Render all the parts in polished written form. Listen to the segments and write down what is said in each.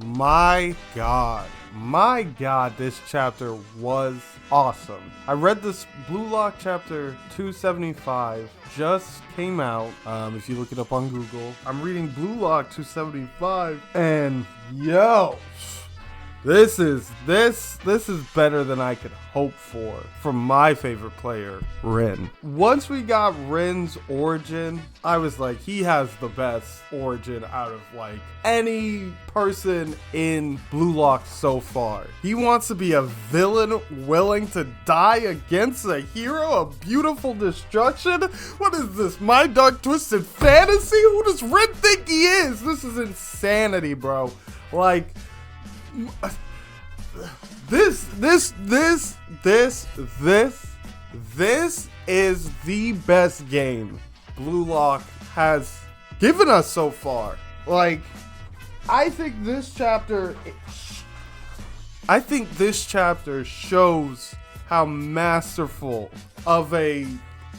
My god, this chapter was awesome. I read this Blue Lock chapter 275 just came out. If you look it up on Google, I'm reading Blue Lock 275 and yo, this is better than I could hope for from my favorite player, Rin. Once we got Rin's origin, I was like, he has the best origin out of like any person in Blue Lock so far. He wants to be a villain willing to die against a hero of beautiful destruction. What is this, my dark twisted fantasy? Who does Rin think he is? This is insanity, bro. Like, this is the best game Blue Lock has given us so far. Like, I think this chapter shows how masterful of a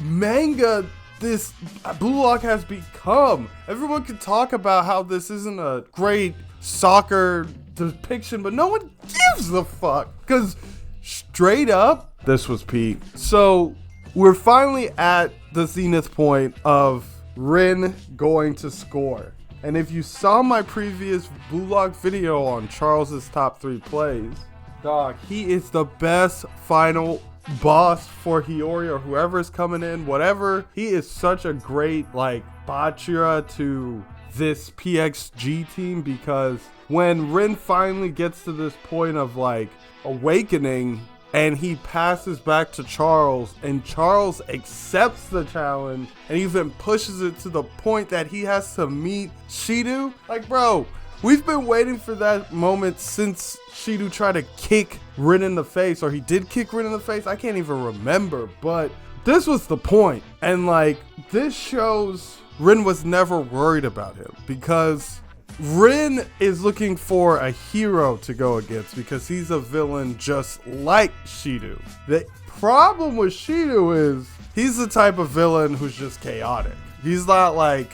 manga this Blue Lock has become. Everyone can talk about how this isn't a great soccer depiction, but no one gives a fuck, because straight up, this was peak. So we're finally at the zenith point of Rin going to score. And if you saw my previous Blue Lock video on Charles's top 3 plays, dog, he is the best final boss for Hiyori or whoever's coming in, whatever. He is such a great like Bachira to this PXG team, because when Rin finally gets to this point of like awakening and he passes back to Charles and Charles accepts the challenge and even pushes it to the point that he has to meet Shidou, like, bro, we've been waiting for that moment since Shidou tried to kick Rin in the face, or he did kick Rin in the face. I can't even remember, but this was the point. And like, this shows Rin was never worried about him, because Rin is looking for a hero to go against because he's a villain just like Shidou. The problem with Shidou is he's the type of villain who's just chaotic. He's not like,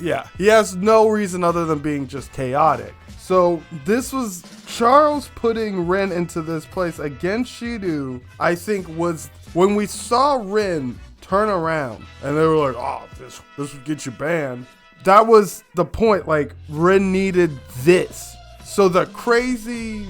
yeah, he has no reason other than being just chaotic. So this was Charles putting Rin into this place against Shidou, I think, was when we saw Rin turn around and they were like, oh, this would get you banned. That was the point. Like, Rin needed this. So the crazy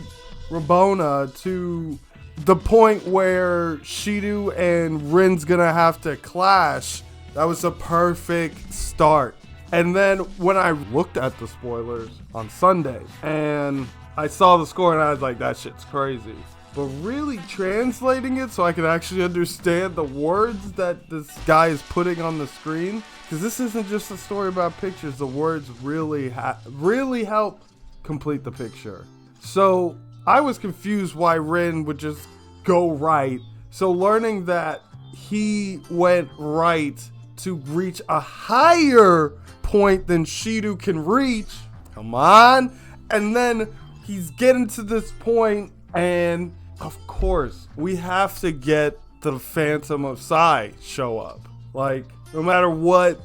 Rabona to the point where Shidou and Rin's gonna have to clash, that was a perfect start. And then when I looked at the spoilers on Sunday and I saw the score and I was like, that shit's crazy. But really translating it so I could actually understand the words that this guy is putting on the screen, because this isn't just a story about pictures. The words really help complete the picture. So I was confused why Rin would just go right. So learning that he went right to reach a higher point than Shidou can reach, come on, and then he's getting to this point, and of course we have to get the Phantom of Sai show up. Like, no matter what,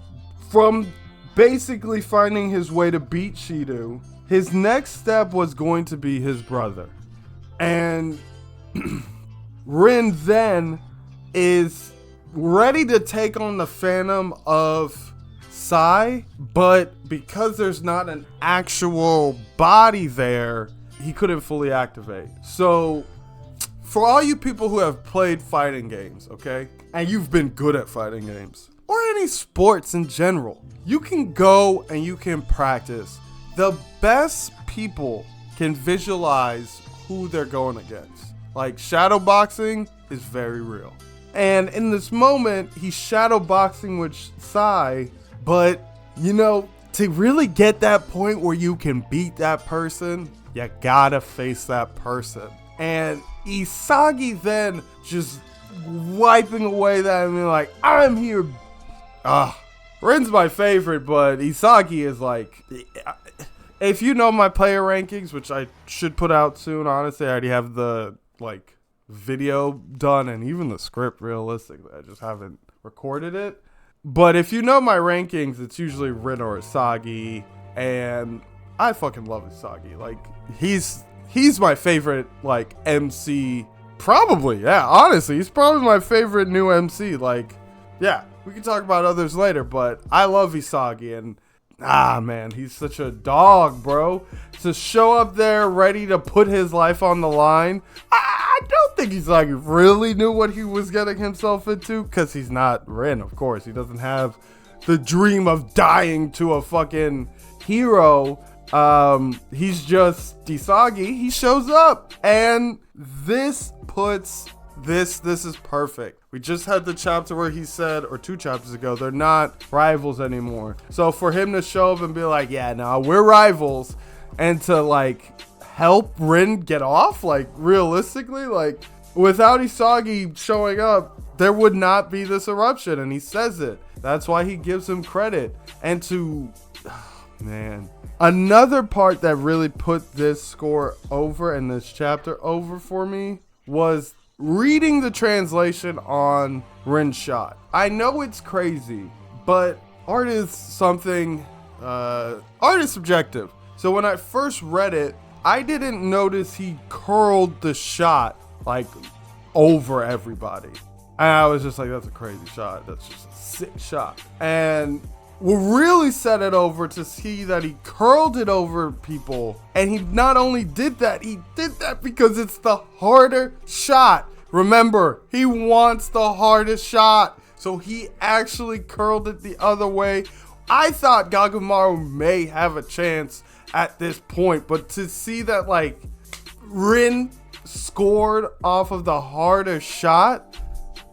from basically finding his way to beat Shidou, his next step was going to be his brother. And Rin then is ready to take on the Phantom of Sai, but because there's not an actual body there, he couldn't fully activate. So for all you people who have played fighting games, okay, and you've been good at fighting games, or any sports in general, you can go and you can practice. The best people can visualize who they're going against. Like, shadow boxing is very real. And in this moment, he's shadow boxing with Sai, but, you know, to really get that point where you can beat that person, you gotta face that person. And Isagi then just wiping away that and being like, I'm here. Rin's my favorite, but Isagi is like, if you know my player rankings, which I should put out soon, honestly, I already have the like video done and even the script realistically. I just haven't recorded it. But if you know my rankings, it's usually Rin or Isagi. And I fucking love Isagi. Like, he's my favorite, like, MC. Probably, yeah, honestly, he's probably my favorite new MC. Like, yeah, we can talk about others later, but I love Isagi, and man, he's such a dog, bro. To show up there ready to put his life on the line. I don't think Isagi really knew what he was getting himself into, because he's not Rin, of course. He doesn't have the dream of dying to a fucking hero. He's just Isagi. He shows up, and this is perfect. We just had the chapter where he said, or 2 chapters ago, they're not rivals anymore. So for him to show up and be like, yeah, no, we're rivals, and to like help Rin get off, like realistically, like without Isagi showing up, there would not be this eruption, and he says it. That's why he gives him credit. And to, man, another part that really put this score over and this chapter over for me was reading the translation on Rin's shot. I know it's crazy, but art is something, art is subjective. So when I first read it, I didn't notice he curled the shot like over everybody. And I was just like, that's a crazy shot. That's just a sick shot. And what really set it over to see that he curled it over people. And he not only did that, he did that because it's the harder shot. Remember, he wants the hardest shot. So he actually curled it the other way. I thought Gagumaru may have a chance at this point. But to see that, like, Rin scored off of the harder shot,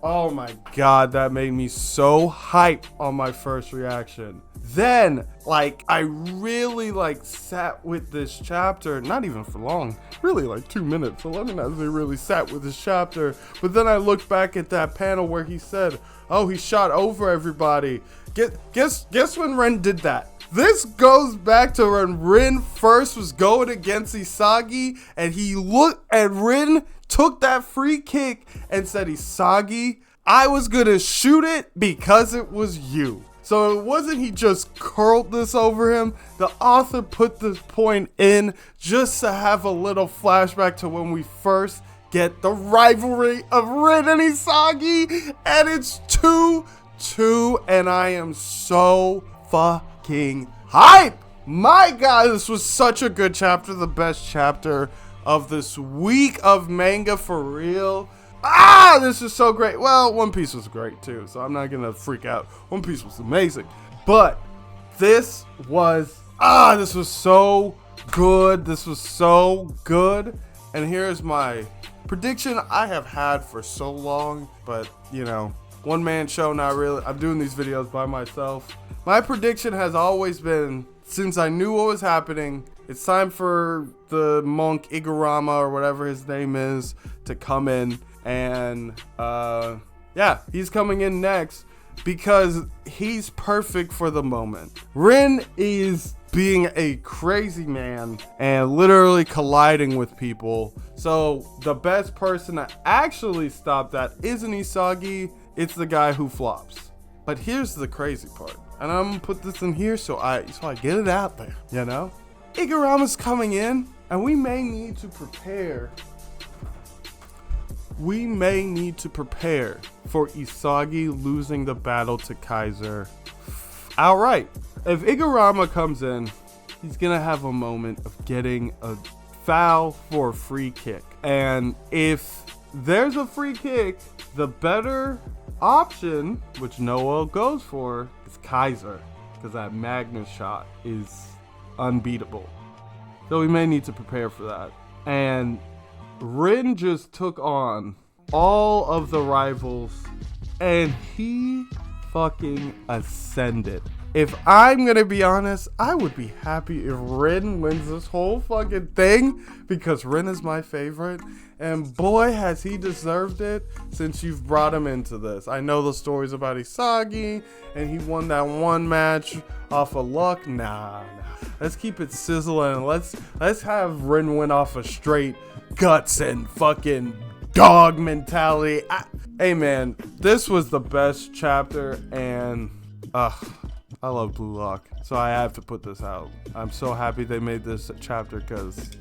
oh my god, that made me so hype on my first reaction. Then, like, I really, like, sat with this chapter, not even for long, really like 2 minutes. So let me not say really sat with this chapter. But then I looked back at that panel where he said, oh, he shot over everybody. Guess when Rin did that? This goes back to when Rin first was going against Isagi, and he looked at Rin, took that free kick, and said, Isagi, I was gonna shoot it because it was you. So it wasn't he just curled this over him. The author put this point in just to have a little flashback to when we first get the rivalry of Rin and Isagi, and it's 2-2, and I am so fucking hype. My god, this was such a good chapter, the best chapter of this week of manga for real. This is so great. Well, One Piece was great too, so I'm not gonna freak out. One Piece was amazing, but this was so good. This was so good. And here's my prediction I have had for so long, but you know, one man show, not really. I'm doing these videos by myself. My prediction has always been, since I knew what was happening, it's time for the monk Igurama or whatever his name is to come in. And yeah, he's coming in next because he's perfect for the moment. Rin is being a crazy man and literally colliding with people. So the best person to actually stop that isn't Isagi, it's the guy who flops. But here's the crazy part, and I'm gonna put this in here so I get it out there, you know? Igurama's coming in, and we may need to prepare for Isagi losing the battle to Kaiser outright. If Igurama comes in, he's gonna have a moment of getting a foul for a free kick. And if there's a free kick, the better option, which Noah goes for, is Kaiser, because that Magnus shot is unbeatable. So we may need to prepare for that. And Rin just took on all of the rivals, and he fucking ascended. If I'm gonna be honest, I would be happy if Rin wins this whole fucking thing, because Rin is my favorite, and boy has he deserved it since you've brought him into this. I know the stories about Isagi, and he won that one match off of luck. Nah. Let's keep it sizzling. Let's have Rin win off of straight guts and fucking dog mentality. Hey man, this was the best chapter, and I love Blue Lock, so I have to put this out. I'm so happy they made this chapter because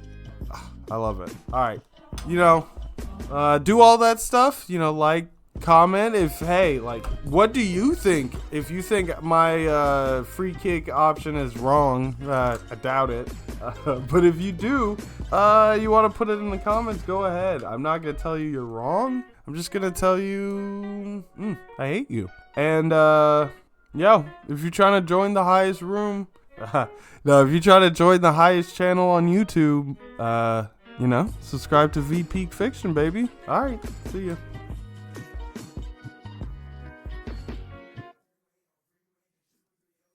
I love it. All right, you know, do all that stuff. You know, like, comment if, hey, like, what do you think? If you think my free kick option is wrong, I doubt it. But if you do, you want to put it in the comments, go ahead. I'm not gonna tell you you're wrong. I'm just gonna tell you I hate you. And yo, if you're trying to join the highest room, no, if you're trying to join the highest channel on YouTube, you know, subscribe to V Peak Fiction, baby. All right, see ya.